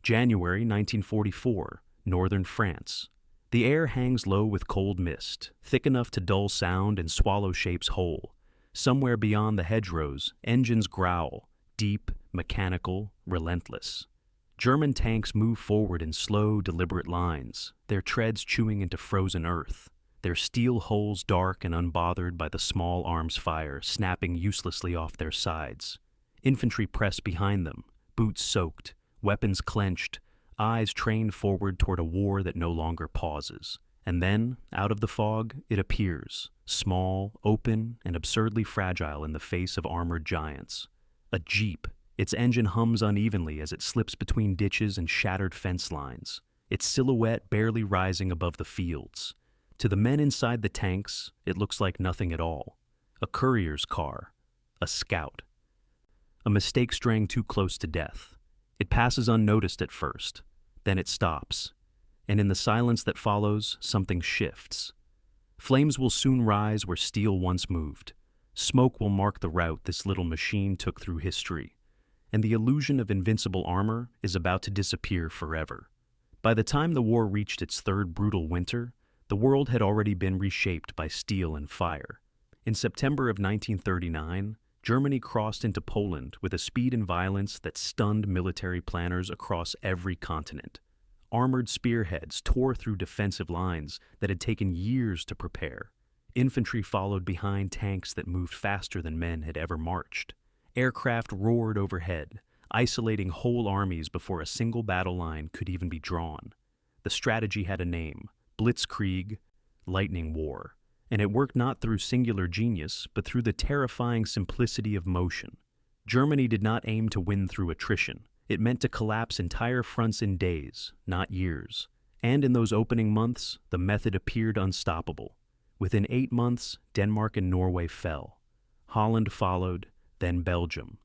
January 1944, northern France. The air hangs low with cold mist, thick enough to dull sound and swallow shapes whole. Somewhere beyond the hedgerows, engines growl, deep, mechanical, relentless. German tanks move forward in slow, deliberate lines, their treads chewing into frozen earth, their steel hulls dark and unbothered by the small arms fire snapping uselessly off their sides. Infantry press behind them, boots soaked, weapons clenched, eyes trained forward toward a war that no longer pauses. And then, out of the fog, it appears, small, open, and absurdly fragile in the face of armored giants. A jeep. Its engine hums unevenly as it slips between ditches and shattered fence lines, its silhouette barely rising above the fields. To the men inside the tanks, it looks like nothing at all. A courier's car. A scout. A mistake straying too close to death. It passes unnoticed at first. Then it stops. And in the silence that follows, something shifts. Flames will soon rise where steel once moved. Smoke will mark the route this little machine took through history. And the illusion of invincible armor is about to disappear forever. By the time the war reached its third brutal winter, the world had already been reshaped by steel and fire. In September of 1939, Germany crossed into Poland with a speed and violence that stunned military planners across every continent. Armored spearheads tore through defensive lines that had taken years to prepare. Infantry followed behind tanks that moved faster than men had ever marched. Aircraft roared overhead, isolating whole armies before a single battle line could even be drawn. The strategy had a name: Blitzkrieg, lightning war. And it worked not through singular genius, but through the terrifying simplicity of motion. Germany did not aim to win through attrition. It meant to collapse entire fronts in days, not years. And in those opening months, the method appeared unstoppable. Within 8 months, Denmark and Norway fell. Holland followed, then Belgium.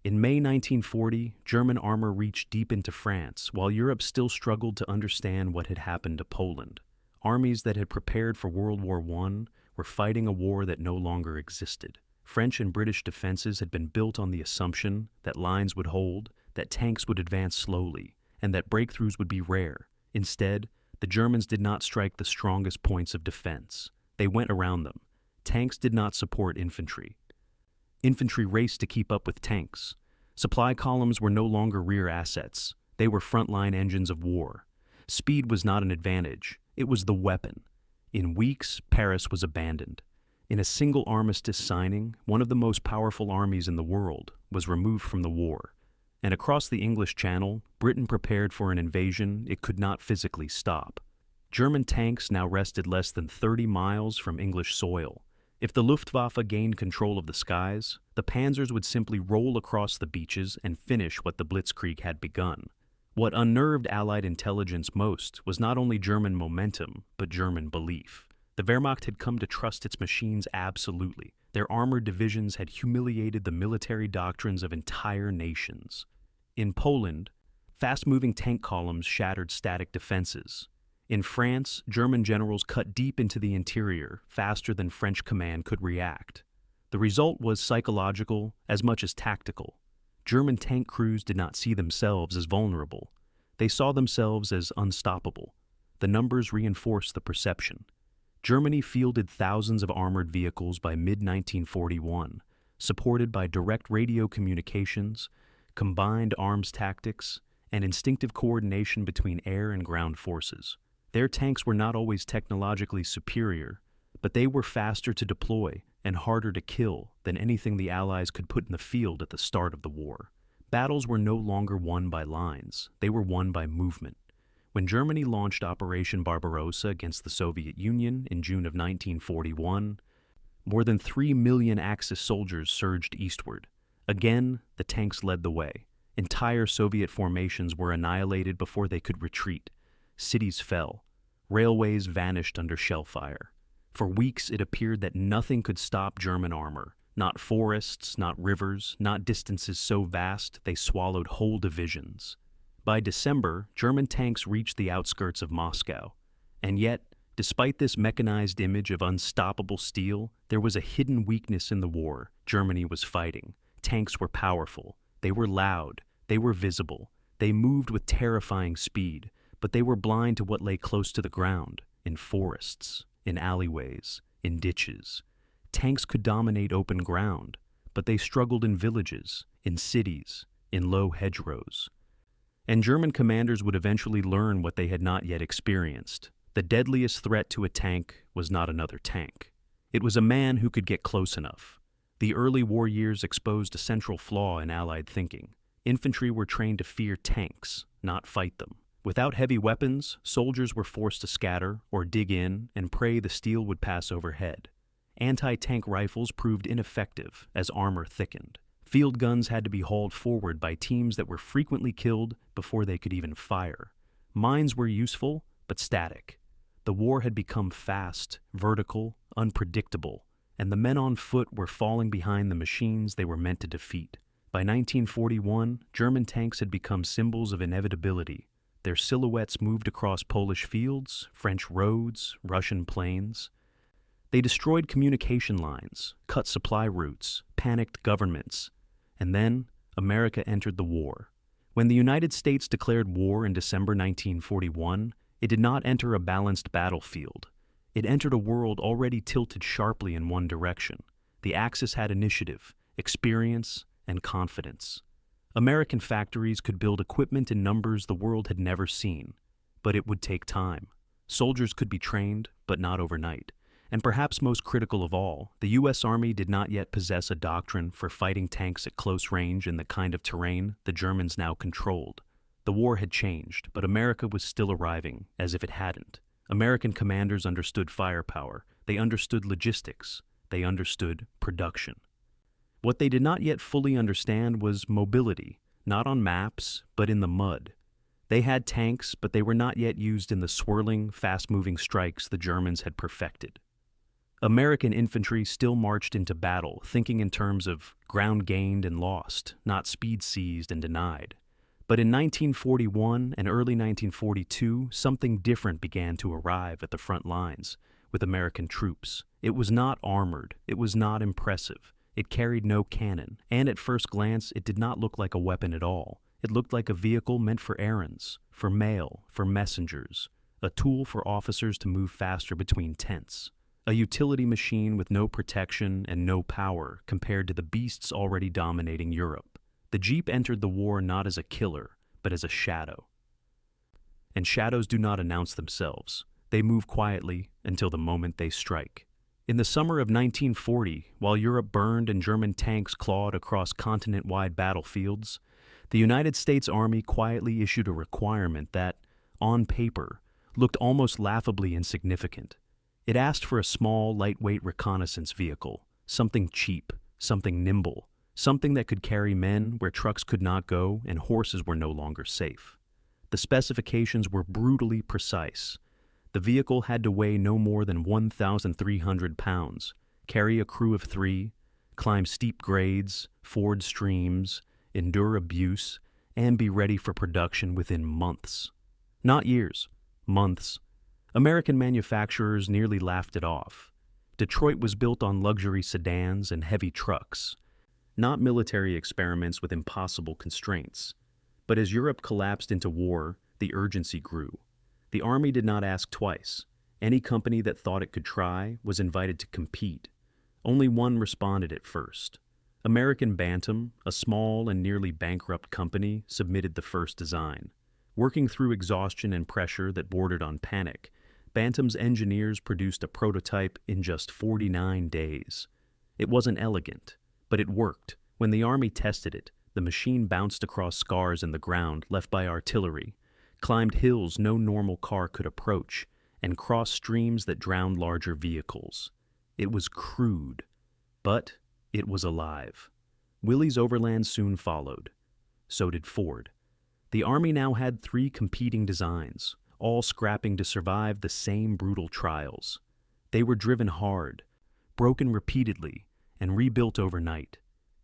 In May 1940, German armor reached deep into France, while Europe still struggled to understand what had happened to Poland. Armies that had prepared for World War I were fighting a war that no longer existed. French and British defenses had been built on the assumption that lines would hold, that tanks would advance slowly, and that breakthroughs would be rare. Instead, the Germans did not strike the strongest points of defense. They went around them. Tanks did not support infantry. Infantry raced to keep up with tanks. Supply columns were no longer rear assets. They were frontline engines of war. Speed was not an advantage. It was the weapon. In weeks, Paris was abandoned. In a single armistice signing, one of the most powerful armies in the world was removed from the war. And across the English Channel, Britain prepared for an invasion it could not physically stop. German tanks now rested less than 30 miles from English soil. If the Luftwaffe gained control of the skies, the panzers would simply roll across the beaches and finish what the Blitzkrieg had begun. What unnerved Allied intelligence most was not only German momentum, but German belief. The Wehrmacht had come to trust its machines absolutely. Their armored divisions had humiliated the military doctrines of entire nations. In Poland, fast-moving tank columns shattered static defenses. In France, German generals cut deep into the interior, faster than French command could react. The result was psychological as much as tactical. German tank crews did not see themselves as vulnerable. They saw themselves as unstoppable. The numbers reinforced the perception. Germany fielded thousands of armored vehicles by mid-1941, supported by direct radio communications, combined arms tactics, and instinctive coordination between air and ground forces. Their tanks were not always technologically superior, but they were faster to deploy and harder to kill than anything the Allies could put in the field at the start of the war. Battles were no longer won by lines, they were won by movement. When Germany launched Operation Barbarossa against the Soviet Union in June of 1941, more than 3 million Axis soldiers surged eastward. Again, the tanks led the way. Entire Soviet formations were annihilated before they could retreat. Cities fell. Railways vanished under shell fire. For weeks, it appeared that nothing could stop German armor. Not forests, not rivers, not distances so vast they swallowed whole divisions. By December, German tanks reached the outskirts of Moscow. And yet, despite this mechanized image of unstoppable steel, there was a hidden weakness in the war Germany was fighting. Tanks were powerful. They were loud. They were visible. They moved with terrifying speed, but they were blind to what lay close to the ground, in forests, in alleyways, in ditches. Tanks could dominate open ground, but they struggled in villages, in cities, in low hedgerows. And German commanders would eventually learn what they had not yet experienced. The deadliest threat to a tank was not another tank. It was a man who could get close enough. The early war years exposed a central flaw in Allied thinking. Infantry were trained to fear tanks, not fight them. Without heavy weapons, soldiers were forced to scatter or dig in and pray the steel would pass overhead. Anti-tank rifles proved ineffective as armor thickened. Field guns had to be hauled forward by teams that were frequently killed before they could even fire. Mines were useful, but static. The war had become fast, vertical, unpredictable, and the men on foot were falling behind the machines they were meant to defeat. By 1941, German tanks had become symbols of inevitability. Their silhouettes moved across Polish fields, French roads, Russian plains. They destroyed communication lines, cut supply routes, panicked governments. And then, America entered the war. When the United States declared war in December 1941, it did not enter a balanced battlefield. It entered a world already tilted sharply in one direction. The Axis had initiative, experience, and confidence. American factories could build equipment in numbers the world had never seen, but it would take time. Soldiers could be trained, but not overnight. And perhaps most critical of all, the U.S. Army did not yet possess a doctrine for fighting tanks at close range in the kind of terrain the Germans now controlled. The war had changed, but America was still arriving, as if it hadn't. American commanders understood firepower, they understood logistics, they understood production. What they did not yet fully understand was mobility, not on maps, but in the mud. They had tanks, but they were not yet used in the swirling, fast-moving strikes the Germans had perfected. American infantry still marched into battle, thinking in terms of ground gained and lost, not speed seized and denied. But in 1941 and early 1942, something different began to arrive at the front lines with American troops. It was not armored, it was not impressive, it carried no cannon, and at first glance it did not look like a weapon at all. It looked like a vehicle meant for errands, for mail, for messengers, a tool for officers to move faster between tents. A utility machine with no protection and no power compared to the beasts already dominating Europe. The Jeep entered the war not as a killer, but as a shadow. And shadows do not announce themselves. They move quietly until the moment they strike. In the summer of 1940, while Europe burned and German tanks clawed across continent-wide battlefields, the United States Army quietly issued a requirement that, on paper, looked almost laughably insignificant. It asked for a small, lightweight reconnaissance vehicle, something cheap, something nimble, something that could carry men where trucks could not go and horses were no longer safe. The specifications were brutally precise. The vehicle had to weigh no more than 1,300 pounds, carry a crew of 3, climb steep grades, ford streams, endure abuse, and be ready for production within months. Not years, months. American manufacturers nearly laughed it off. Detroit was built on luxury sedans and heavy trucks, not military experiments with impossible constraints. But as Europe collapsed into war, the urgency grew. The Army did not ask twice. Any company that thought it could try was invited to compete. Only one responded at first. American Bantam, a small and nearly bankrupt company, submitted the first design. Working through exhaustion and pressure that bordered on panic, Bantam's engineers produced a prototype in just 49 days. It wasn't elegant, but it worked. When the Army tested it, the machine bounced across scars in the ground left by artillery, climbed hills no normal car could approach, and crossed streams that drowned larger vehicles. It was crude, but it was alive. Willys Overland soon followed. So did Ford. The Army now had 3 competing designs, all scrapping to survive the same brutal trials. They were driven hard, broken repeatedly, and rebuilt overnight.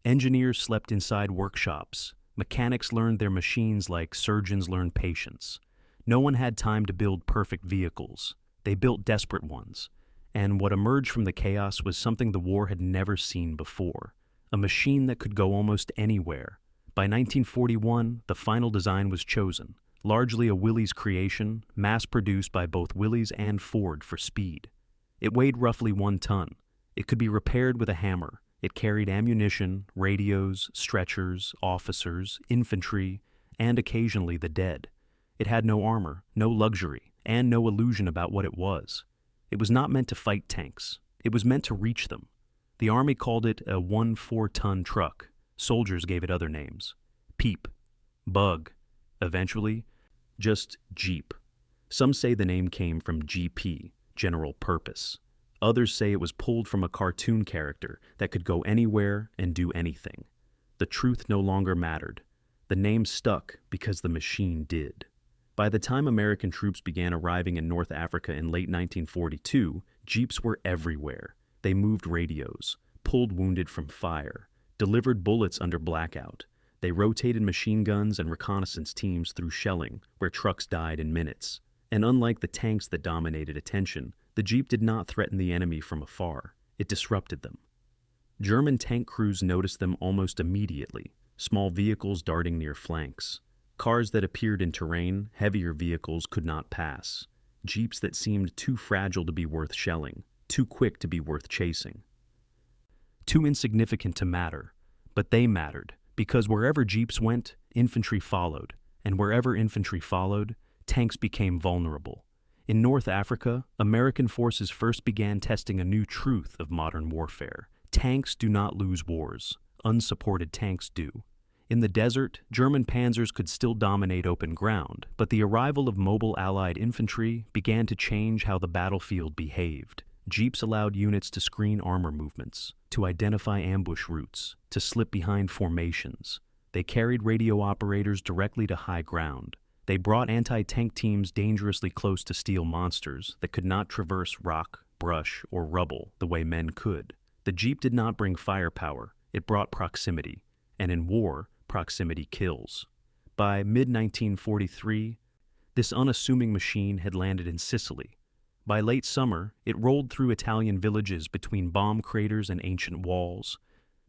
Engineers slept inside workshops. Mechanics learned their machines like surgeons learn patience. No one had time to build perfect vehicles. They built desperate ones. And what emerged from the chaos was something the war had never seen before. A machine that could go almost anywhere, By 1941, the final design was chosen, largely a Willys creation, mass-produced by both Willys and Ford for speed. It weighed roughly 1 ton. It could be repaired with a hammer. It carried ammunition, radios, stretchers, officers, infantry, and occasionally the dead. It had no armor, no luxury, and no illusion about what it was. It was not meant to fight tanks. It was meant to reach them. The Army called it a 1 4-ton truck. Soldiers gave it other names. Peep, Bug, eventually, just Jeep. Some say the name came from GP, General Purpose. Others say it was pulled from a cartoon character that could go anywhere and do anything. The truth no longer mattered. The name stuck because the machine did. By the time American troops began arriving in North Africa in late 1942, Jeeps were everywhere. They moved radios, pulled wounded from fire, delivered bullets under blackout. They rotated machine guns and reconnaissance teams through shelling, where trucks died in minutes. And unlike the tanks that dominated attention, the Jeep did not threaten the enemy from afar. It disrupted them. German tank crews noticed them almost immediately, small vehicles darting near flanks. Cars that appeared in terrain heavier vehicles could not pass. Jeeps that seemed too fragile to be worth shelling, too quick to be worth chasing. Too insignificant to matter, but they mattered, because wherever Jeeps went, infantry followed, and wherever infantry followed, tanks became vulnerable. In North Africa, American forces first began testing a new truth of modern warfare. Tanks do not lose wars. Unsupported tanks do. In the desert, German panzers could still dominate open ground, but the arrival of mobile Allied infantry began to change how the battlefield behaved. Jeeps allowed units to screen armor movements, to identify ambush routes, to slip behind formations. They carried radio operators directly to high ground. They brought anti-tank teams dangerously close to steel monsters that could not traverse rock, brush, or rubble the way men could. The Jeep did not bring firepower, it brought proximity, and in war, proximity kills. By mid-1943, this unassuming machine had landed in Sicily. By late summer, it rolled through Italian villages between bomb craters and ancient walls.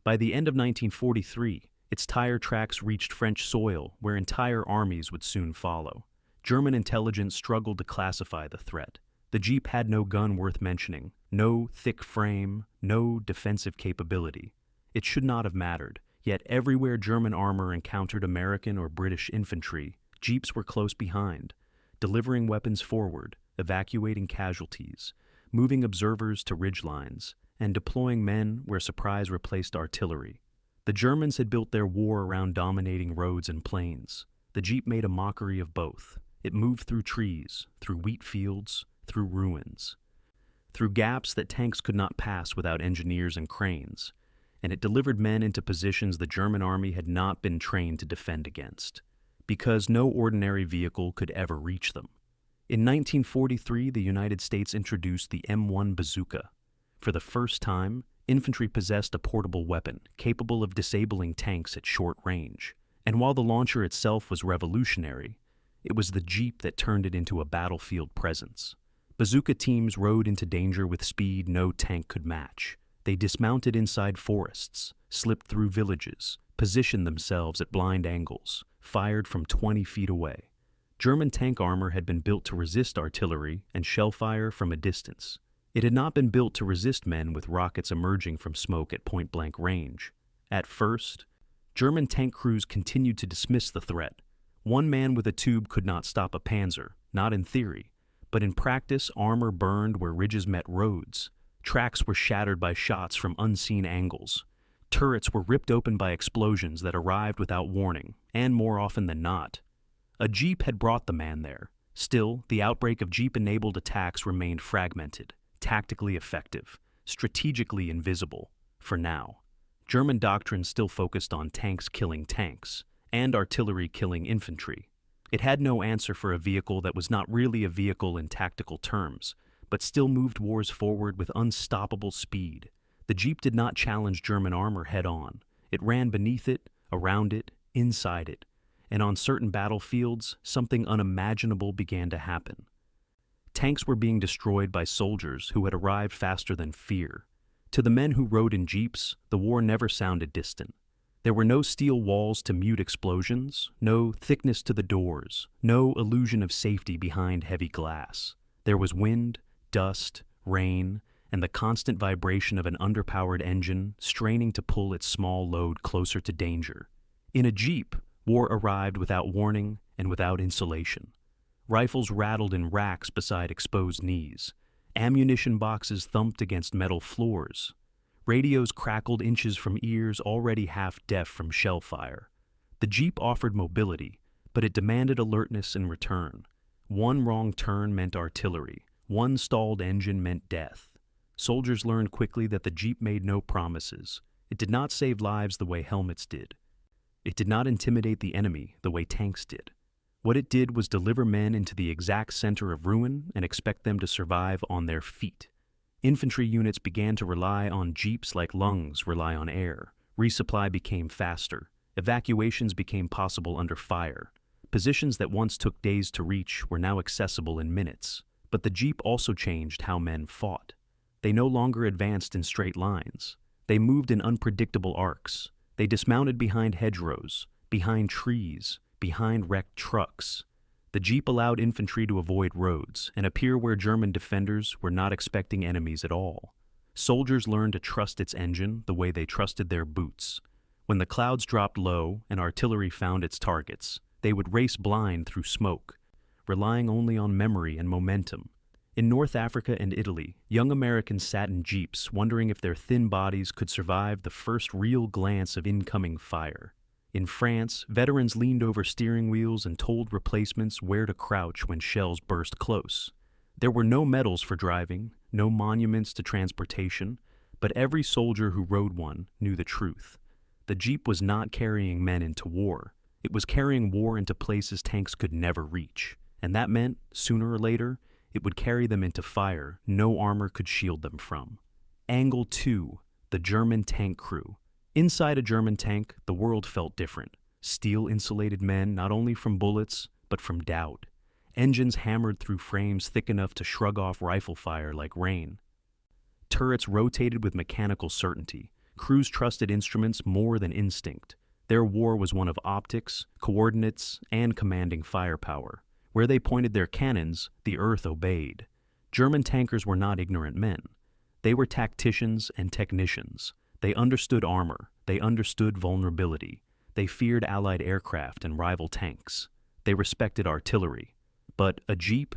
By the end of 1943, its tire tracks reached French soil, where entire armies would soon follow. German intelligence struggled to classify the threat. The Jeep had no gun worth mentioning, no thick frame, no defensive capability. It should not have mattered, yet everywhere German armor encountered American or British infantry, Jeeps were close behind, delivering weapons forward, evacuating casualties, moving observers to ridgelines, and deploying men where surprise replaced artillery. The Germans had built their war around dominating roads and plains. The Jeep made a mockery of both. It moved through trees, through wheat fields, through ruins, through gaps that tanks could not pass without engineers and cranes, and it delivered men into positions the German army had not been trained to defend against, because no ordinary vehicle could ever reach them. In 1943, the United States introduced the M1 bazooka. For the first time, infantry possessed a portable weapon capable of disabling tanks at short range. And while the launcher itself was revolutionary, it was the Jeep that turned it into a battlefield presence. Bazooka teams rode into danger with speed no tank could match. They dismounted inside forests, slipped through villages, positioned themselves at blind angles, fired from 20 feet away. German tank armor had been built to resist artillery and shell fire from a distance. It had not been built to resist men with rockets emerging from smoke at point-blank range. At first, German tank crews continued to dismiss the threat. One man with a tube could not stop a panzer, not in theory, but in practice armor burned where ridges met roads. Tracks were shattered by shots from unseen angles. Turrets were ripped open by explosions that arrived without warning, and more often than not. A Jeep had brought the man there. Still, the outbreak of Jeep-enabled attacks remained fragmented, tactically effective, strategically invisible, for now. German doctrine still focused on tanks killing tanks, and artillery killing infantry. It had no answer for a vehicle that was not really a vehicle in tactical terms, but still moved wars forward with unstoppable speed. The Jeep did not challenge German armor head-on. It ran beneath it, around it, inside it, and on certain battlefields, something unimaginable began to happen. Tanks were being destroyed by soldiers who had arrived faster than fear. To the men who rode in Jeeps, the war never sounded distant. There were no steel walls to mute explosions, no thickness to the doors, no illusion of safety behind heavy glass. There was wind, dust, rain, and the constant vibration of an underpowered engine straining to pull its small load closer to danger. In a jeep, war arrived without warning and without insulation. Rifles rattled in racks beside exposed knees. Ammunition boxes thumped against metal floors. Radios crackled inches from ears already half-deaf from shell fire. The jeep offered mobility, but it demanded alertness in return. One wrong turn meant artillery. One stalled engine meant death. Soldiers learned quickly that the jeep made no promises. It did not save lives the way helmets did. It did not intimidate the enemy the way tanks did. What it did was deliver men into the exact center of ruin and expect them to survive on their feet. Infantry units began to rely on jeeps like lungs rely on air. Resupply became faster. Evacuations became possible under fire. Positions that once took days to reach were now accessible in minutes. But the jeep also changed how men fought. They no longer advanced in straight lines. They moved in unpredictable arcs. They dismounted behind hedgerows, behind trees, behind wrecked trucks. The jeep allowed infantry to avoid roads and appear where German defenders were not expecting enemies at all. Soldiers learned to trust its engine the way they trusted their boots. When the clouds dropped low and artillery found its targets, they would race blind through smoke, relying only on memory and momentum. In North Africa and Italy, young Americans sat in jeeps wondering if their thin bodies could survive the first real glance of incoming fire. In France, veterans leaned over steering wheels and told replacements where to crouch when shells burst close. There were no medals for driving, no monuments to transportation, but every soldier who rode one knew the truth. The jeep was not carrying men into war. It was carrying war into places tanks could never reach, and that meant, sooner or later, it would carry them into fire no armor could shield them from. Angle 2, the German tank crew. Inside a German tank, the world felt different. Steel-insulated men not only from bullets, but from doubt. Engines hammered through frames thick enough to shrug off rifle fire like rain. Turrets rotated with mechanical certainty. Crews trusted instruments more than instinct. Their war was one of optics, coordinates, and commanding firepower. Where they pointed their cannons, the earth obeyed. German tankers were not ignorant men. They were tacticians and technicians. They understood armor. They understood vulnerability. They feared Allied aircraft and rival tanks. They respected artillery. But the jeep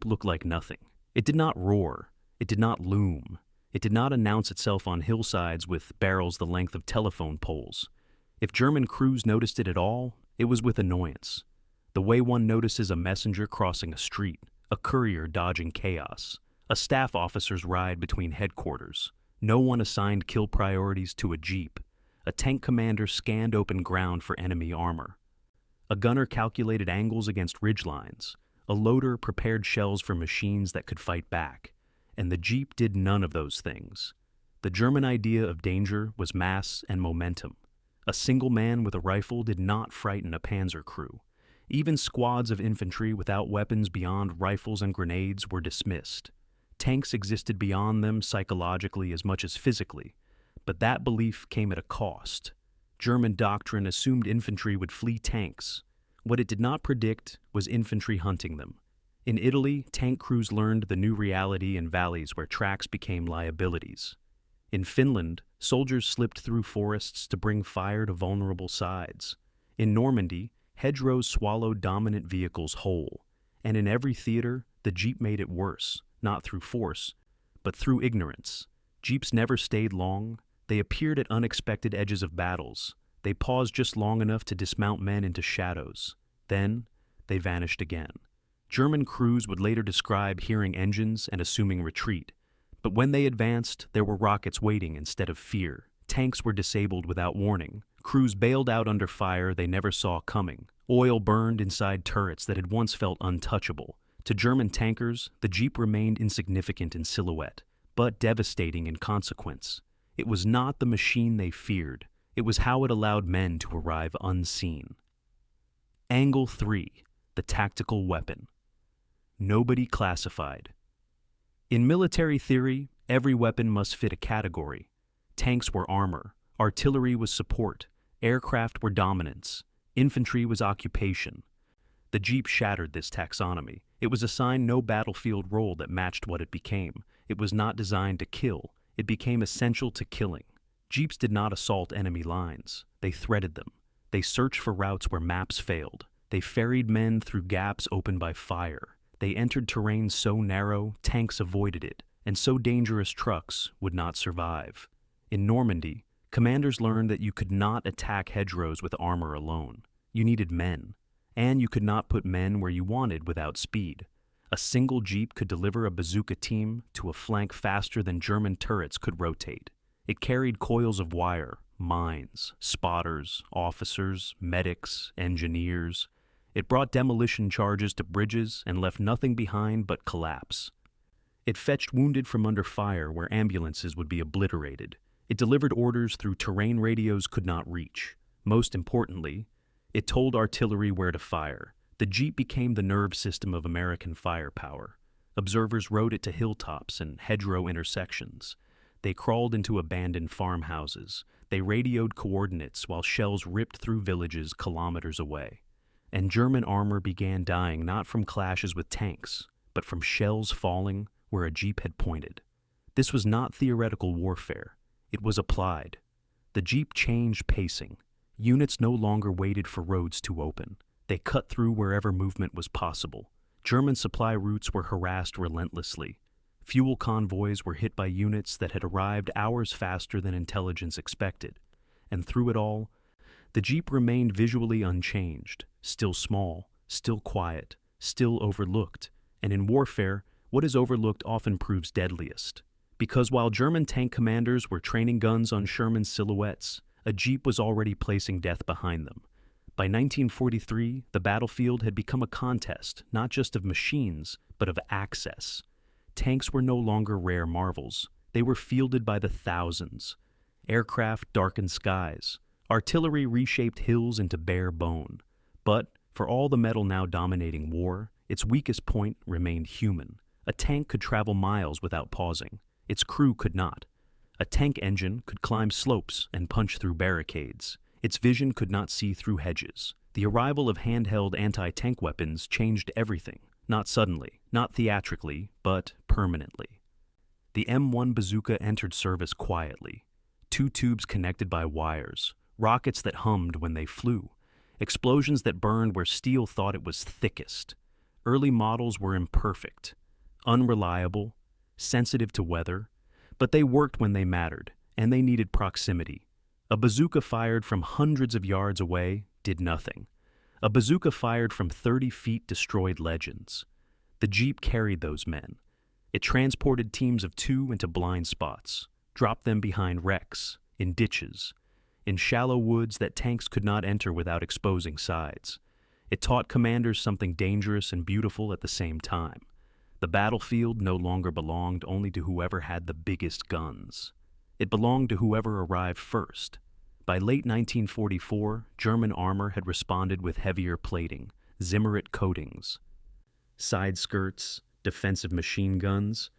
looked like nothing. It did not roar. It did not loom. It did not announce itself on hillsides with barrels the length of telephone poles. If German crews noticed it at all, it was with annoyance. The way one notices a messenger crossing a street, a courier dodging chaos, a staff officer's ride between headquarters. No one assigned kill priorities to a jeep. A tank commander scanned open ground for enemy armor. A gunner calculated angles against ridgelines. A loader prepared shells for machines that could fight back. And the jeep did none of those things. The German idea of danger was mass and momentum. A single man with a rifle did not frighten a panzer crew. Even squads of infantry without weapons beyond rifles and grenades were dismissed. Tanks existed beyond them psychologically as much as physically, but that belief came at a cost. German doctrine assumed infantry would flee tanks. What it did not predict was infantry hunting them. In Italy, tank crews learned the new reality in valleys where tracks became liabilities. In Finland, soldiers slipped through forests to bring fire to vulnerable sides. In Normandy, hedgerows swallowed dominant vehicles whole. And in every theater, the jeep made it worse. Not through force, but through ignorance. Jeeps never stayed long. They appeared at unexpected edges of battles. They paused just long enough to dismount men into shadows. Then, they vanished again. German crews would later describe hearing engines and assuming retreat. But when they advanced, there were rockets waiting instead of fear. Tanks were disabled without warning. Crews bailed out under fire they never saw coming. Oil burned inside turrets that had once felt untouchable. To German tankers, the jeep remained insignificant in silhouette, but devastating in consequence. It was not the machine they feared. It was how it allowed men to arrive unseen. Angle 3, the tactical weapon. Nobody classified. In military theory, every weapon must fit a category. Tanks were armor, artillery was support, Aircraft were dominance. Infantry was occupation. The Jeep shattered this taxonomy. It was assigned no battlefield role that matched what it became. It was not designed to kill. It became essential to killing. Jeeps did not assault enemy lines. They threaded them. They searched for routes where maps failed. They ferried men through gaps opened by fire. They entered terrain so narrow, tanks avoided it, and so dangerous trucks would not survive. In Normandy, commanders learned that you could not attack hedgerows with armor alone. You needed men. And you could not put men where you wanted without speed. A single Jeep could deliver a bazooka team to a flank faster than German turrets could rotate. It carried coils of wire, mines, spotters, officers, medics, engineers. It brought demolition charges to bridges and left nothing behind but collapse. It fetched wounded from under fire where ambulances would be obliterated. It delivered orders through terrain radios could not reach. Most importantly, it told artillery where to fire. The Jeep became the nerve system of American firepower. Observers rode it to hilltops and hedgerow intersections. They crawled into abandoned farmhouses. They radioed coordinates while shells ripped through villages kilometers away. And German armor began dying not from clashes with tanks, but from shells falling where a Jeep had pointed. This was not theoretical warfare. It was applied. The Jeep changed pacing. Units no longer waited for roads to open. They cut through wherever movement was possible. German supply routes were harassed relentlessly. Fuel convoys were hit by units that had arrived hours faster than intelligence expected. And through it all, the Jeep remained visually unchanged, still small, still quiet, still overlooked. And in warfare, what is overlooked often proves deadliest. Because while German tank commanders were training guns on Sherman's silhouettes, a Jeep was already placing death behind them. By 1943, the battlefield had become a contest, not just of machines, but of access. Tanks were no longer rare marvels. They were fielded by the thousands. Aircraft darkened skies. Artillery reshaped hills into bare bone. But, for all the metal now dominating war, its weakest point remained human. A tank could travel miles without pausing. Its crew could not. A tank engine could climb slopes and punch through barricades. Its vision could not see through hedges. The arrival of handheld anti-tank weapons changed everything, not suddenly, not theatrically, but permanently. The M1 bazooka entered service quietly. 2 tubes connected by wires, rockets that hummed when they flew, explosions that burned where steel thought it was thickest. Early models were imperfect, unreliable, sensitive to weather, but they worked when they mattered, and they needed proximity. A bazooka fired from hundreds of yards away did nothing. A bazooka fired from 30 feet destroyed legends. The Jeep carried those men. It transported teams of 2 into blind spots, dropped them behind wrecks, in ditches, in shallow woods that tanks could not enter without exposing sides. It taught commanders something dangerous and beautiful at the same time. The battlefield no longer belonged only to whoever had the biggest guns. It belonged to whoever arrived first. By late 1944, German armor had responded with heavier plating, Zimmerit coatings, side skirts, defensive machine guns,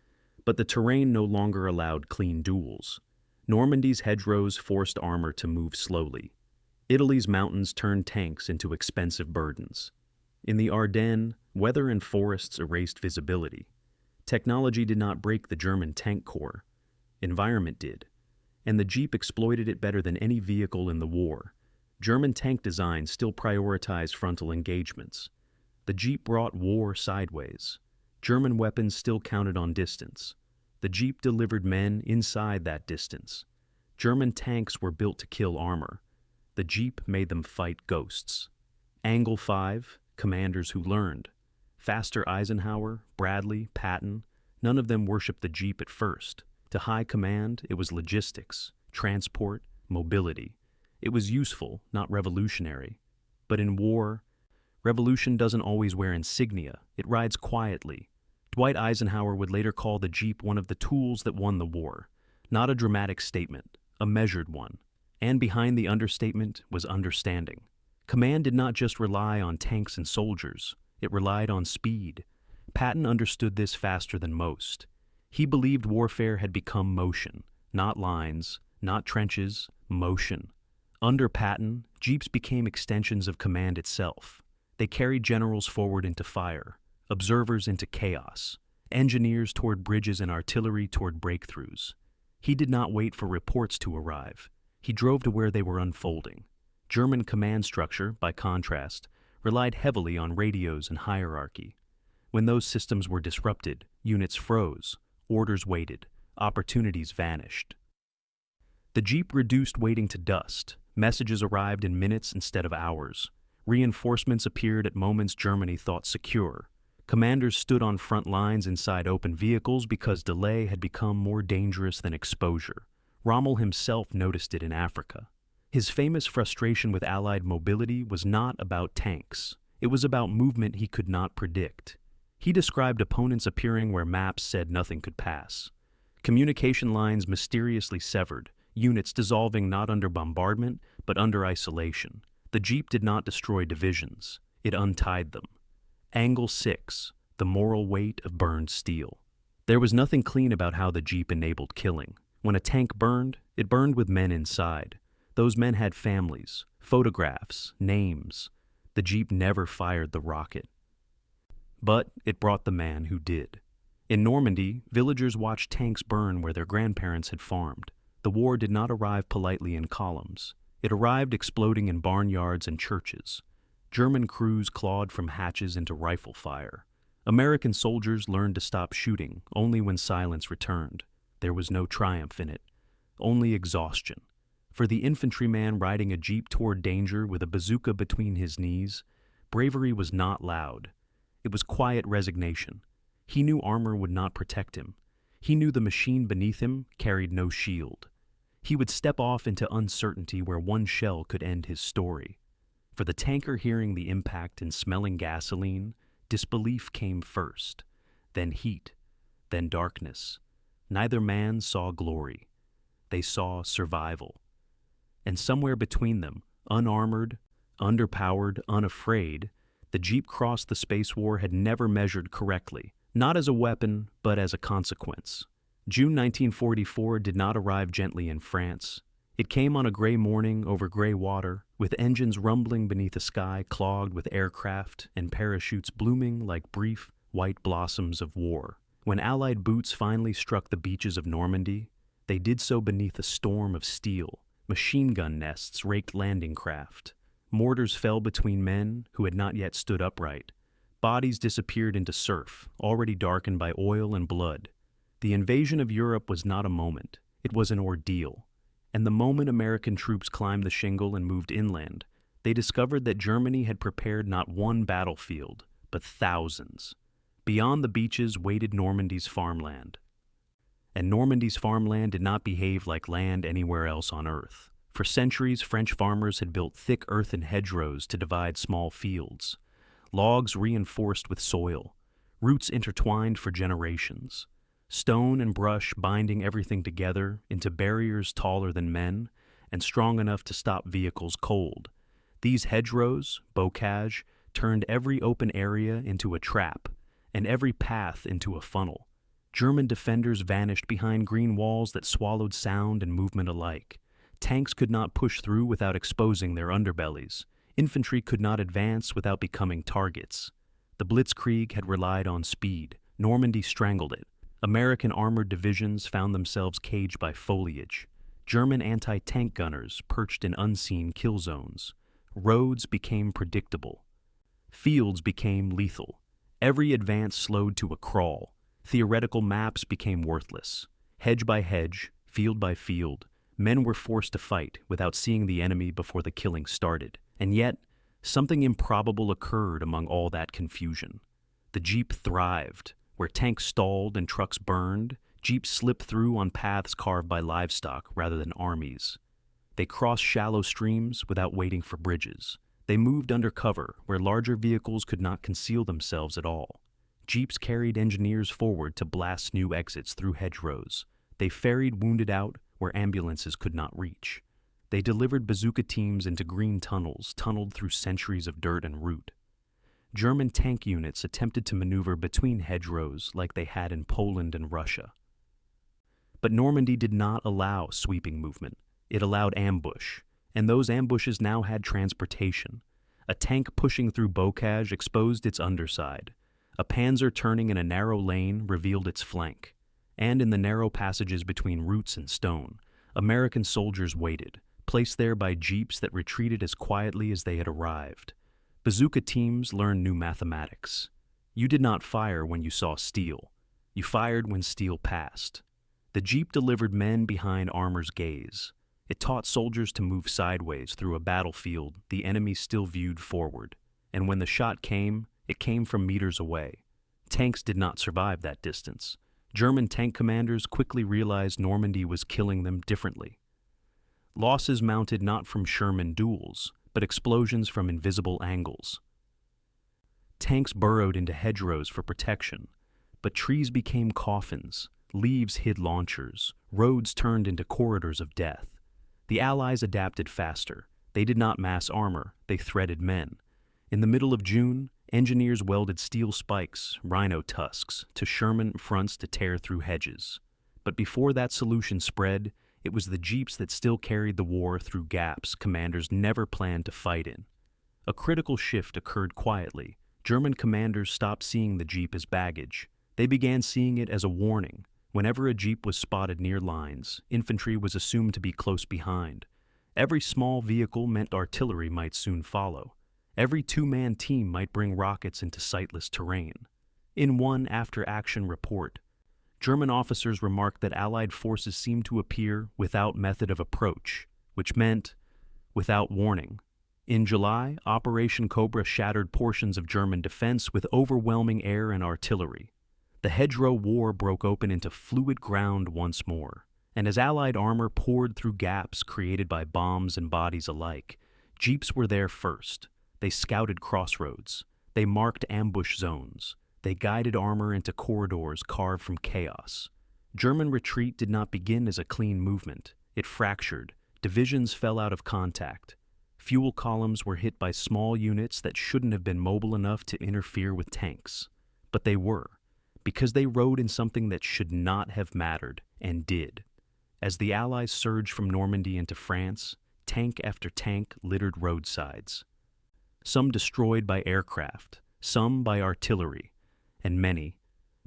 but the terrain no longer allowed clean duels. Normandy's hedgerows forced armor to move slowly. Italy's mountains turned tanks into expensive burdens. In the Ardennes, weather and forests erased visibility. Technology did not break the German tank corps. Environment did. And the Jeep exploited it better than any vehicle in the war. German tank design still prioritized frontal engagements. The Jeep brought war sideways. German weapons still counted on distance. The Jeep delivered men inside that distance. German tanks were built to kill armor. The Jeep made them fight ghosts. Angle 5, commanders who learned. Faster Eisenhower, Bradley, Patton, none of them worshipped the Jeep at first. To high command, it was logistics, transport, mobility. It was useful, not revolutionary. But in war, revolution doesn't always wear insignia. It rides quietly. Dwight Eisenhower would later call the Jeep one of the tools that won the war. Not a dramatic statement, a measured one. And behind the understatement was understanding. Command did not just rely on tanks and soldiers. It relied on speed. Patton understood this faster than most. He believed warfare had become motion, not lines, not trenches, motion. Under Patton, jeeps became extensions of command itself. They carried generals forward into fire, observers into chaos, engineers toward bridges and artillery toward breakthroughs. He did not wait for reports to arrive. He drove to where they were unfolding. German command structure, by contrast, relied heavily on radios and hierarchy. When those systems were disrupted, units froze, orders waited, opportunities vanished. The jeep reduced waiting to dust. Messages arrived in minutes instead of hours. Reinforcements appeared at moments Germany thought secure. Commanders stood on front lines inside open vehicles because delay had become more dangerous than exposure. Rommel himself noticed it in Africa. His famous frustration with Allied mobility was not about tanks. It was about movement he could not predict. He described opponents appearing where maps said nothing could pass. Communication lines mysteriously severed, units dissolving not under bombardment, but under isolation. The jeep did not destroy divisions. It untied them. Angle 6, the moral weight of burned steel. There was nothing clean about how the jeep enabled killing. When a tank burned, it burned with men inside. Those men had families, photographs, names. The jeep never fired the rocket. But it brought the man who did. In Normandy, villagers watched tanks burn where their grandparents had farmed. The war did not arrive politely in columns. It arrived exploding in barnyards and churches. German crews clawed from hatches into rifle fire. American soldiers learned to stop shooting only when silence returned. There was no triumph in it, only exhaustion. For the infantryman riding a jeep toward danger with a bazooka between his knees, bravery was not loud. It was quiet resignation. He knew armor would not protect him. He knew the machine beneath him carried no shield. He would step off into uncertainty where one shell could end his story. For the tanker hearing the impact and smelling gasoline, disbelief came first, then heat, then darkness. Neither man saw glory. They saw survival. And somewhere between them, unarmored, underpowered, unafraid, the jeep crossed the space war had never measured correctly, not as a weapon, but as a consequence. June 1944 did not arrive gently in France. It came on a gray morning over gray water, with engines rumbling beneath a sky clogged with aircraft and parachutes blooming like brief, white blossoms of war. When Allied boots finally struck the beaches of Normandy, they did so beneath a storm of steel. Machine gun nests raked landing craft. Mortars fell between men who had not yet stood upright. Bodies disappeared into surf, already darkened by oil and blood. The invasion of Europe was not a moment. It was an ordeal. And the moment American troops climbed the shingle and moved inland, they discovered that Germany had prepared not one battlefield, but thousands. Beyond the beaches waited Normandy's farmland. And Normandy's farmland did not behave like land anywhere else on Earth. For centuries, French farmers had built thick earthen hedgerows to divide small fields. Logs reinforced with soil, roots intertwined for generations. Stone and brush binding everything together into barriers taller than men and strong enough to stop vehicles cold. These hedgerows, bocage, turned every open area into a trap and every path into a funnel. German defenders vanished behind green walls that swallowed sound and movement alike. Tanks could not push through without exposing their underbellies. Infantry could not advance without becoming targets. The Blitzkrieg had relied on speed. Normandy strangled it. American armored divisions found themselves caged by foliage. German anti-tank gunners perched in unseen kill zones. Roads became predictable. Fields became lethal. Every advance slowed to a crawl. Theoretical maps became worthless. Hedge by hedge, field by field, men were forced to fight without seeing the enemy before the killing started. And yet, something improbable occurred among all that confusion. The jeep thrived. Where tanks stalled and trucks burned, jeeps slipped through on paths carved by livestock rather than armies. They crossed shallow streams without waiting for bridges. They moved under cover where larger vehicles could not conceal themselves at all. Jeeps carried engineers forward to blast new exits through hedgerows. They ferried wounded out where ambulances could not reach. They delivered bazooka teams into green tunnels tunneled through centuries of dirt and root. German tank units attempted to maneuver between hedgerows like they had in Poland and Russia. But Normandy did not allow sweeping movement. It allowed ambush, And those ambushes now had transportation. A tank pushing through bocage exposed its underside. A panzer turning in a narrow lane revealed its flank. And in the narrow passages between roots and stone, American soldiers waited, placed there by jeeps that retreated as quietly as they had arrived. Bazooka teams learned new mathematics. You did not fire when you saw steel. You fired when steel passed. The jeep delivered men behind armor's gaze. It taught soldiers to move sideways through a battlefield the enemy still viewed forward. And when the shot came, it came from meters away. Tanks did not survive that distance. German tank commanders quickly realized Normandy was killing them differently. Losses mounted not from Sherman duels, but explosions from invisible angles. Tanks burrowed into hedgerows for protection, but trees became coffins, leaves hid launchers, roads turned into corridors of death. The Allies adapted faster. They did not mass armor, they threaded men. In the middle of June, engineers welded steel spikes, rhino tusks, to Sherman fronts to tear through hedges. But before that solution spread, it was the jeeps that still carried the war through gaps commanders never planned to fight in. A critical shift occurred quietly. German commanders stopped seeing the jeep as baggage. They began seeing it as a warning. Whenever a jeep was spotted near lines, infantry was assumed to be close behind. Every small vehicle meant artillery might soon follow. Every two-man team might bring rockets into sightless terrain. In one after-action report, German officers remarked that Allied forces seemed to appear without method of approach, which meant without warning. In July, Operation Cobra shattered portions of German defense with overwhelming air and artillery. The hedgerow war broke open into fluid ground once more, and as Allied armor poured through gaps created by bombs and bodies alike, jeeps were there first. They scouted crossroads. They marked ambush zones. They guided armor into corridors carved from chaos. German retreat did not begin as a clean movement. It fractured. Divisions fell out of contact. Fuel columns were hit by small units that shouldn't have been mobile enough to interfere with tanks. But they were, because they rode in something that should not have mattered, and did. As the Allies surged from Normandy into France, tank after tank littered roadsides. Some destroyed by aircraft, some by artillery, and many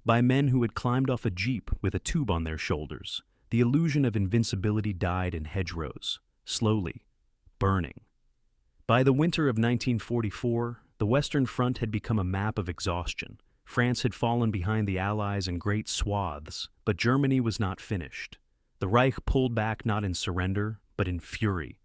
by men who had climbed off a jeep with a tube on their shoulders. The illusion of invincibility died in hedgerows, slowly, burning. By the winter of 1944, the Western Front had become a map of exhaustion. France had fallen behind the Allies in great swaths, but Germany was not finished. The Reich pulled back not in surrender, but in fury.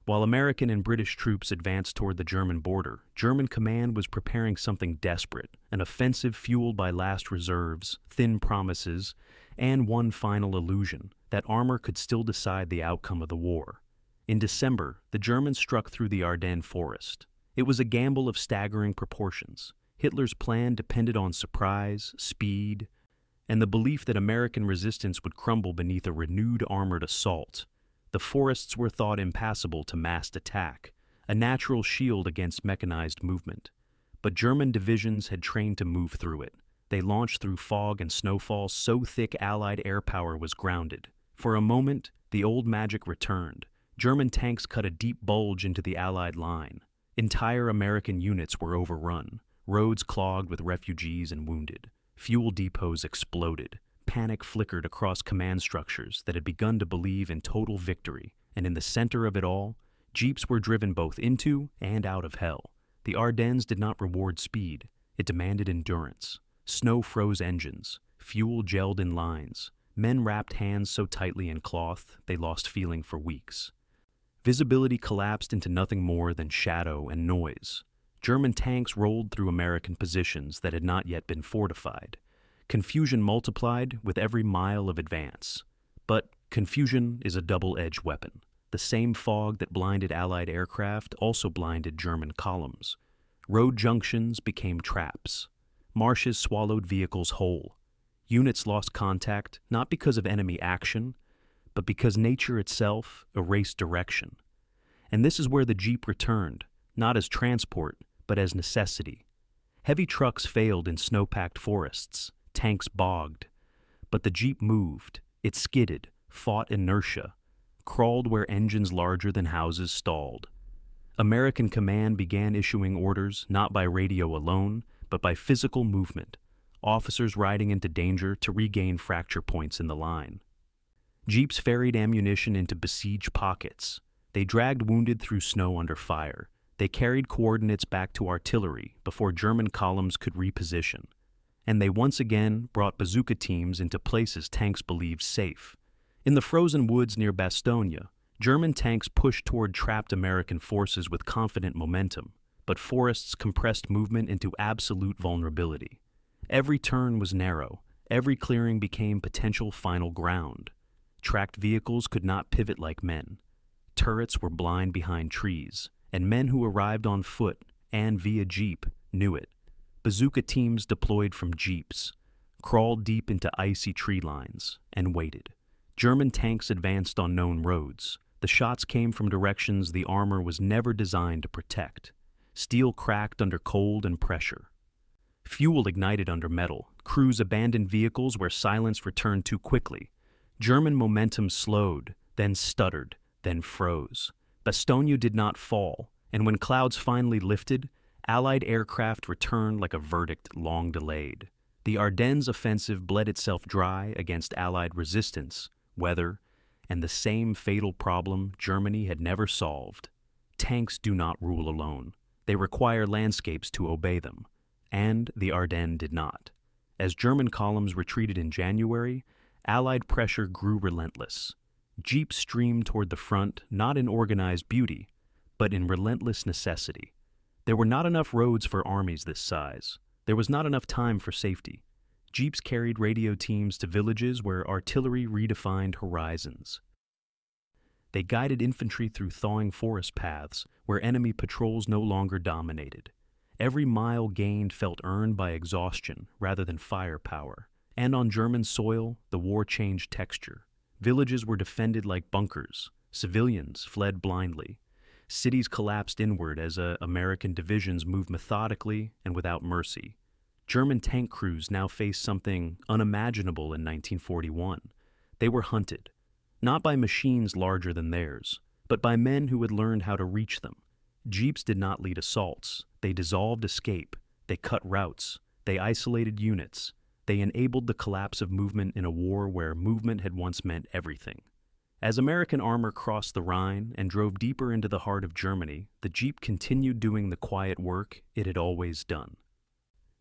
While American and British troops advanced toward the German border, German command was preparing something desperate, an offensive fueled by last reserves, thin promises, and one final illusion, that armor could still decide the outcome of the war. In December, the Germans struck through the Ardennes forest. It was a gamble of staggering proportions. Hitler's plan depended on surprise, speed, and the belief that American resistance would crumble beneath a renewed armored assault. The forests were thought impassable to massed attack, a natural shield against mechanized movement. But German divisions had trained to move through it. They launched through fog and snowfall so thick Allied air power was grounded. For a moment, the old magic returned. German tanks cut a deep bulge into the Allied line. Entire American units were overrun, roads clogged with refugees and wounded. Fuel depots exploded. Panic flickered across command structures that had begun to believe in total victory, and in the center of it all, jeeps were driven both into and out of hell. The Ardennes did not reward speed, it demanded endurance. Snow froze engines, fuel gelled in lines, men wrapped hands so tightly in cloth they lost feeling for weeks. Visibility collapsed into nothing more than shadow and noise. German tanks rolled through American positions that had not yet been fortified. Confusion multiplied with every mile of advance. But confusion is a double-edged weapon. The same fog that blinded Allied aircraft also blinded German columns. Road junctions became traps. Marshes swallowed vehicles whole. Units lost contact not because of enemy action, but because nature itself erased direction. And this is where the jeep returned, not as transport, but as necessity. Heavy trucks failed in snow-packed forests. Tanks bogged. But the jeep moved. It skidded, fought inertia. crawled where engines larger than houses stalled. American command began issuing orders not by radio alone, but by physical movement, officers riding into danger to regain fracture points in the line. Jeeps ferried ammunition into besieged pockets. They dragged wounded through snow under fire. They carried coordinates back to artillery before German columns could reposition. And they once again brought bazooka teams into places tanks believed safe. In the frozen woods near Bastogne, German tanks pushed toward trapped American forces with confident momentum, but forests compressed movement into absolute vulnerability. Every turn was narrow. Every clearing became potential final ground. Tracked vehicles could not pivot like men. Turrets were blind behind trees, and men who arrived on foot and via jeep knew it. Bazooka teams deployed from jeeps, crawled deep into icy tree lines, and waited. German tanks advanced on known roads. The shots came from directions the armor was never designed to protect. Steel cracked under cold and pressure. Fuel ignited under metal. Crews abandoned vehicles where silence returned too quickly. German momentum slowed, then stuttered, then froze. Bastogne did not fall, and when clouds finally lifted, Allied aircraft returned like a verdict long delayed. The Ardennes offensive bled itself dry against Allied resistance, weather, and the same fatal problem Germany had never solved. Tanks do not rule alone. They require landscapes to obey them, and the Ardennes did not. As German columns retreated in January, Allied pressure grew relentless. Jeeps streamed toward the front not in organized beauty, but in relentless necessity. There were not enough roads for armies this size. There was not enough time for safety. Jeeps carried radio teams to villages where artillery redefined horizons. They guided infantry through thawing forest paths where enemy patrols no longer dominated. Every mile gained felt earned by exhaustion rather than firepower. And on German soil, the war changed texture. Villages were defended like bunkers. Civilians fled blindly. Cities collapsed inward as American divisions moved methodically and without mercy. German tank crews now faced something unimaginable in 1941. They were hunted, not by machines larger than theirs, but by men who had learned how to reach them. Jeeps did not lead assaults. They dissolved escape. They cut routes. They isolated units. They enabled the collapse of movement in a war where movement had once meant everything. As American armor crossed the Rhine and drove deeper into the heart of Germany, the Jeep continued doing the quiet work it had always done.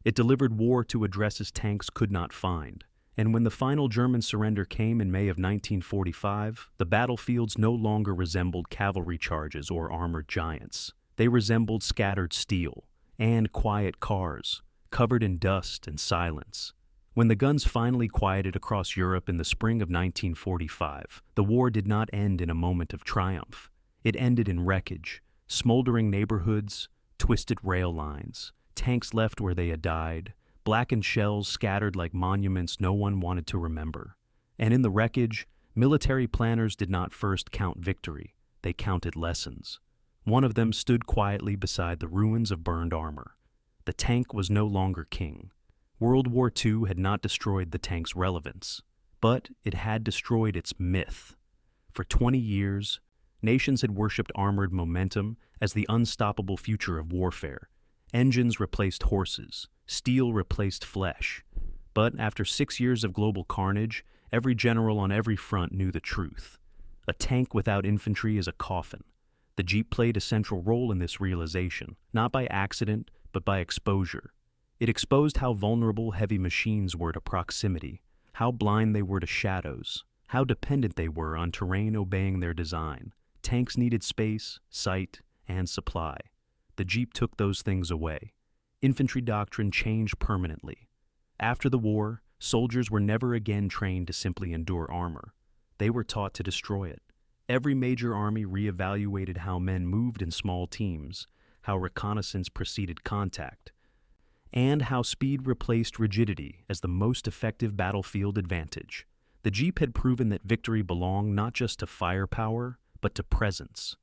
It delivered war to addresses tanks could not find, and when the final German surrender came in May of 1945, the battlefields no longer resembled cavalry charges or armored giants. They resembled scattered steel and quiet cars, covered in dust and silence. When the guns finally quieted across Europe in the spring of 1945, the war did not end in a moment of triumph. It ended in wreckage, smoldering neighborhoods, twisted rail lines, tanks left where they had died, blackened shells scattered like monuments no one wanted to remember. And in the wreckage, military planners did not first count victory, they counted lessons. One of them stood quietly beside the ruins of burned armor. The tank was no longer king. World War II had not destroyed the tank's relevance, but it had destroyed its myth. For 20 years, nations had worshipped armored momentum as the unstoppable future of warfare. Engines replaced horses, steel replaced flesh. But after 6 years of global carnage, every general on every front knew the truth. A tank without infantry is a coffin. The Jeep played a central role in this realization, not by accident, but by exposure. It exposed how vulnerable heavy machines were to proximity, how blind they were to shadows, how dependent they were on terrain obeying their design. Tanks needed space, sight, and supply. The Jeep took those things away. Infantry doctrine changed permanently. After the war, soldiers were never again trained to simply endure armor. They were taught to destroy it. Every major army reevaluated how men moved in small teams, how reconnaissance preceded contact, and how speed replaced rigidity as the most effective battlefield advantage. The Jeep had proven that victory belonged not just to firepower, but to presence.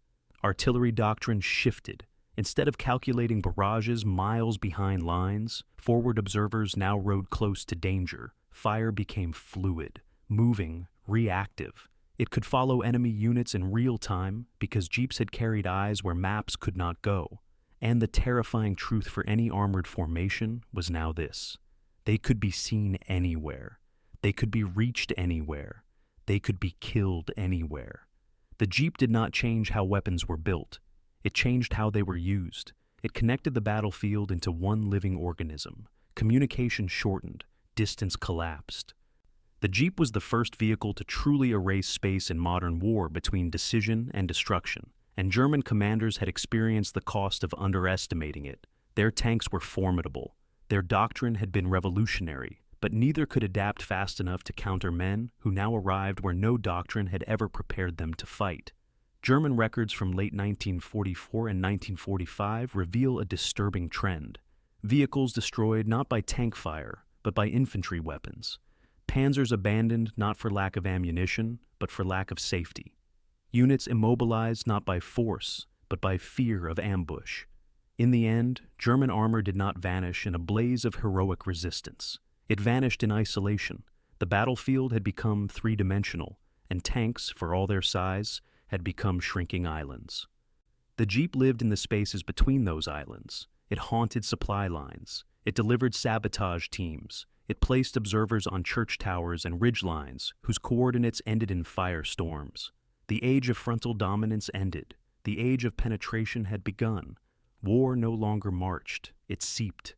Artillery doctrine shifted. Instead of calculating barrages miles behind lines, forward observers now rode close to danger. Fire became fluid, moving, reactive. It could follow enemy units in real time because jeeps had carried eyes where maps could not go. And the terrifying truth for any armored formation was now this: they could be seen anywhere. They could be reached anywhere. They could be killed anywhere. The jeep did not change how weapons were built. It changed how they were used. It connected the battlefield into one living organism. Communication shortened. Distance collapsed. The jeep was the first vehicle to truly erase space in modern war between decision and destruction, and German commanders had experienced the cost of underestimating it. Their tanks were formidable. Their doctrine had been revolutionary, but neither could adapt fast enough to counter men who now arrived where no doctrine had ever prepared them to fight. German records from late 1944 and 1945 reveal a disturbing trend. Vehicles destroyed not by tank fire, but by infantry weapons. Panzers abandoned not for lack of ammunition, but for lack of safety. Units immobilized not by force, but by fear of ambush. In the end, German armor did not vanish in a blaze of heroic resistance. It vanished in isolation. The battlefield had become three-dimensional, and tanks, for all their size, had become shrinking islands. The jeep lived in the spaces between those islands. It haunted supply lines. It delivered sabotage teams. It placed observers on church towers and ridge lines whose coordinates ended in firestorms. The age of frontal dominance ended. The age of penetration had begun. War no longer marched. It seeped.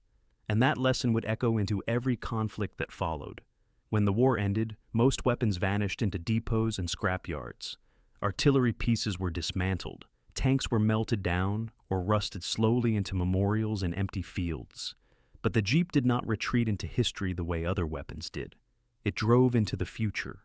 And that lesson would echo into every conflict that followed. When the war ended, most weapons vanished into depots and scrapyards. Artillery pieces were dismantled. Tanks were melted down or rusted slowly into memorials and empty fields. But the jeep did not retreat into history the way other weapons did. It drove into the future.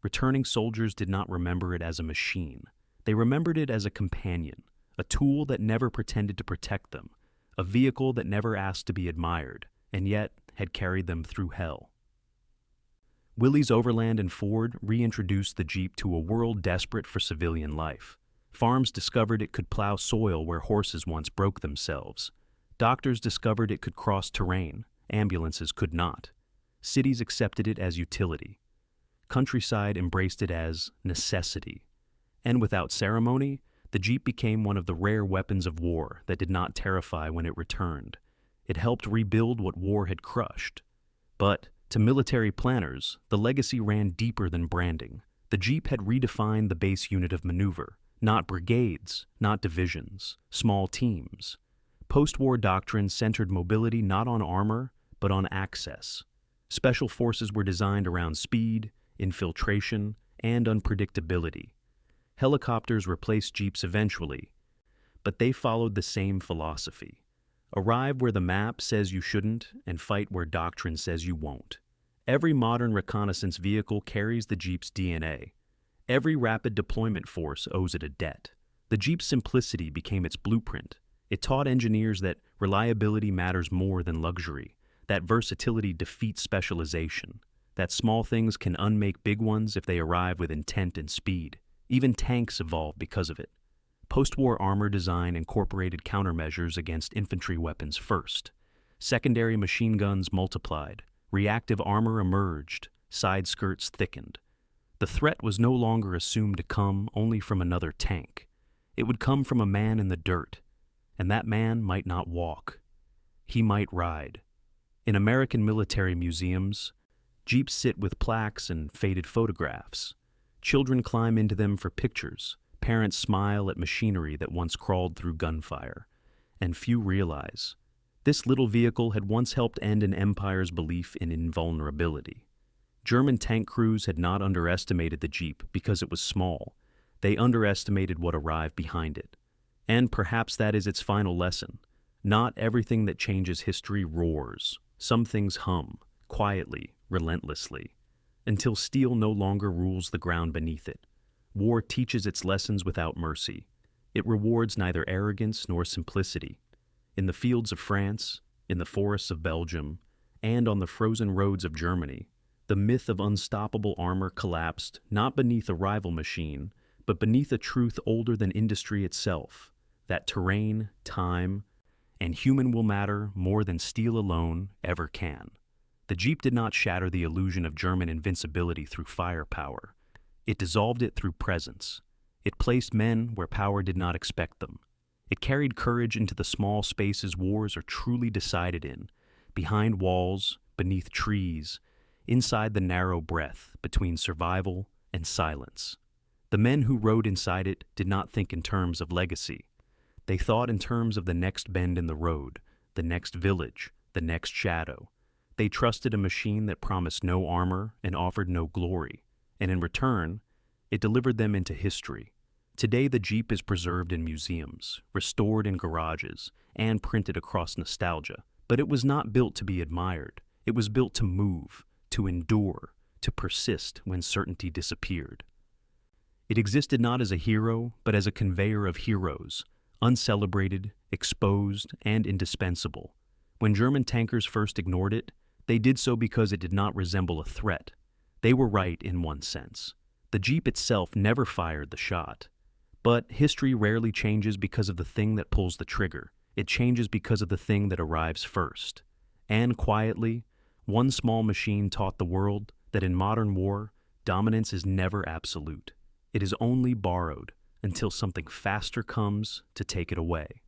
Returning soldiers did not remember it as a machine. They remembered it as a companion, a tool that never pretended to protect them, a vehicle that never asked to be admired, and yet had carried them through hell. Willys Overland and Ford reintroduced the jeep to a world desperate for civilian life. Farms discovered it could plow soil where horses once broke themselves. Doctors discovered it could cross terrain. Ambulances could not. Cities accepted it as utility. Countryside embraced it as necessity. And without ceremony, the jeep became one of the rare weapons of war that did not terrify when it returned. It helped rebuild what war had crushed. But, to military planners, the legacy ran deeper than branding. The jeep had redefined the base unit of maneuver. Not brigades, not divisions, small teams. Post-war doctrine centered mobility not on armor, but on access. Special forces were designed around speed, infiltration, and unpredictability. Helicopters replaced jeeps eventually, but they followed the same philosophy. Arrive where the map says you shouldn't, and fight where doctrine says you won't. Every modern reconnaissance vehicle carries the jeep's DNA. Every rapid deployment force owes it a debt. The jeep's simplicity became its blueprint. It taught engineers that reliability matters more than luxury, that versatility defeats specialization, that small things can unmake big ones if they arrive with intent and speed. Even tanks evolved because of it. Post-war armor design incorporated countermeasures against infantry weapons first. Secondary machine guns multiplied. Reactive armor emerged. Side skirts thickened. The threat was no longer assumed to come only from another tank. It would come from a man in the dirt, and that man might not walk. He might ride. In American military museums, jeeps sit with plaques and faded photographs. Children climb into them for pictures. Parents smile at machinery that once crawled through gunfire. And few realize, this little vehicle had once helped end an empire's belief in invulnerability. German tank crews had not underestimated the jeep because it was small. They underestimated what arrived behind it. And perhaps that is its final lesson. Not everything that changes history roars. Some things hum, quietly, relentlessly, until steel no longer rules the ground beneath it. War teaches its lessons without mercy. It rewards neither arrogance nor simplicity. In the fields of France, in the forests of Belgium, and on the frozen roads of Germany, the myth of unstoppable armor collapsed not beneath a rival machine, but beneath a truth older than industry itself, that terrain, time, and human will matter more than steel alone ever can. The jeep did not shatter the illusion of German invincibility through firepower. It dissolved it through presence. It placed men where power did not expect them. It carried courage into the small spaces wars are truly decided in, behind walls, beneath trees, inside the narrow breath between survival and silence. The men who rode inside it did not think in terms of legacy. They thought in terms of the next bend in the road, the next village, the next shadow. They trusted a machine that promised no armor and offered no glory, and in return, it delivered them into history. Today, the Jeep is preserved in museums, restored in garages, and printed across nostalgia. But it was not built to be admired. It was built to move, to endure, to persist when certainty disappeared. It existed not as a hero, but as a conveyor of heroes, uncelebrated, exposed, and indispensable. When German tankers first ignored it, they did so because it did not resemble a threat. They were right in one sense. The Jeep itself never fired the shot. But history rarely changes because of the thing that pulls the trigger. It changes because of the thing that arrives first. And quietly, one small machine taught the world that in modern war, dominance is never absolute. It is only borrowed until something faster comes to take it away.